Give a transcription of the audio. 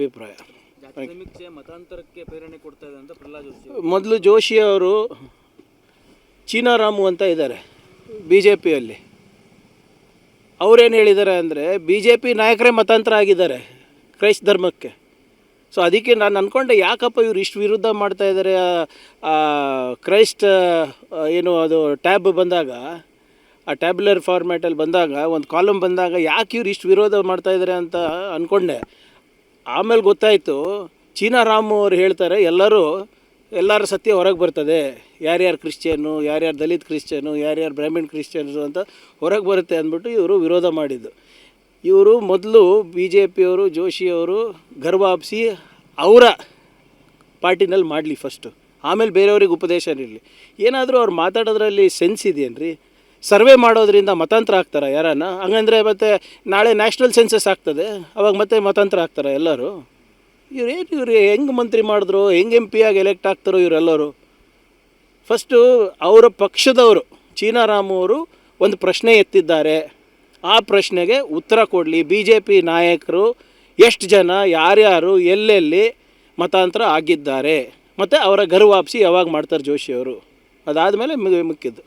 ಅಭಿಪ್ರಾಯ. ಸಮೀಕ್ಷೆ ಮತಾಂತರಕ್ಕೆ ಪ್ರೇರಣೆ ಕೊಡ್ತಾ ಇದೆ ಅಂತ ಪ್ರಹ್ಲಾದ್ ಜೋಶಿ. ಮೊದಲು ಜೋಶಿ ಅವರು ಚೀನಾರಾಮು ಅಂತ ಇದ್ದಾರೆ ಬಿ ಜೆ ಪಿಯಲ್ಲಿ. ಅವರೇನು ಹೇಳಿದ್ದಾರೆ ಅಂದರೆ ಬಿ ಜೆ ಪಿ ನಾಯಕರೇ ಮತಾಂತರ ಆಗಿದ್ದಾರೆ ಕ್ರೈಸ್ತ ಧರ್ಮಕ್ಕೆ. ಸೊ ಅದಕ್ಕೆ ನಾನು ಅಂದ್ಕೊಂಡೆ ಯಾಕಪ್ಪ ಇವ್ರು ಇಷ್ಟು ವಿರುದ್ಧ ಮಾಡ್ತಾಯಿದ್ದಾರೆ. ಕ್ರೈಸ್ತ ಏನು ಅದು ಟ್ಯಾಬ್ ಬಂದಾಗ, ಆ ಟ್ಯಾಬ್ಯುಲರ್ ಫಾರ್ಮ್ಯಾಟಲ್ಲಿ ಬಂದಾಗ, ಒಂದು ಕಾಲಮ್ ಬಂದಾಗ ಯಾಕೆ ಇವ್ರು ಇಷ್ಟು ವಿರೋಧ ಮಾಡ್ತಾಯಿದ್ದಾರೆ ಅಂತ ಅಂದ್ಕೊಂಡೆ. ಆಮೇಲೆ ಗೊತ್ತಾಯಿತು ಚೀನಾರಾಮು ಅವ್ರು ಹೇಳ್ತಾರೆ ಎಲ್ಲರ ಸತ್ಯ ಹೊರಗೆ ಬರ್ತದೆ, ಯಾರ್ಯಾರು ಕ್ರಿಶ್ಚಿಯನ್ನು, ಯಾರ್ಯಾರು ದಲಿತ ಕ್ರಿಶ್ಚಿಯನ್ನು, ಯಾರ್ಯಾರು ಬ್ರಾಹ್ಮಣ್ ಕ್ರಿಶ್ಚಿಯನ್ಸು ಅಂತ ಹೊರಗೆ ಬರುತ್ತೆ ಅಂದ್ಬಿಟ್ಟು ಇವರು ವಿರೋಧ ಮಾಡಿದ್ದು. ಇವರು ಮೊದಲು ಬಿ ಜೆ ಪಿಯವರು ಜೋಶಿಯವರು ಗರ್ವಾಪ್ಸಿ ಅವರ ಪಾರ್ಟಿನಲ್ಲಿ ಮಾಡಲಿ ಫಸ್ಟು, ಆಮೇಲೆ ಬೇರೆಯವ್ರಿಗೆ ಉಪದೇಶ ನೀಡಲಿ. ಏನಾದರೂ ಅವ್ರು ಮಾತಾಡೋದ್ರಲ್ಲಿ ಸೆನ್ಸ್ ಇದೆಯೇನ್ರಿ? ಸರ್ವೆ ಮಾಡೋದ್ರಿಂದ ಮತಾಂತರ ಆಗ್ತಾರೆ ಯಾರನ್ನ? ಹಂಗಂದರೆ ಮತ್ತು ನಾಳೆ ನ್ಯಾಷನಲ್ ಸೆನ್ಸಸ್ ಆಗ್ತದೆ, ಅವಾಗ ಮತ್ತೆ ಮತಾಂತರ ಆಗ್ತಾರೆ ಎಲ್ಲರೂ? ಇವ್ರು ಹೆಂಗೆ ಮಂತ್ರಿ ಮಾಡಿದ್ರು, ಹೆಂಗೆ ಎಂ ಪಿ ಆಗಿ ಎಲೆಕ್ಟ್ ಆಗ್ತಾರೋ ಇವರೆಲ್ಲರೂ? ಫಸ್ಟು ಅವರ ಪಕ್ಷದವರು ಚೀನಾರಾಮು ಅವರು ಒಂದು ಪ್ರಶ್ನೆ ಎತ್ತಿದ್ದಾರೆ, ಆ ಪ್ರಶ್ನೆಗೆ ಉತ್ತರ ಕೊಡಲಿ. ಬಿ ಜೆ ಪಿ ನಾಯಕರು ಎಷ್ಟು ಜನ, ಯಾರ್ಯಾರು, ಎಲ್ಲೆಲ್ಲಿ ಮತಾಂತರ ಆಗಿದ್ದಾರೆ, ಮತ್ತು ಅವರ ಗರ್ವಾಪ್ಸಿ ಯಾವಾಗ ಮಾಡ್ತಾರೆ ಜೋಶಿಯವರು, ಅದಾದಮೇಲೆ ಮಿಕ್ಕಿದ್ದು.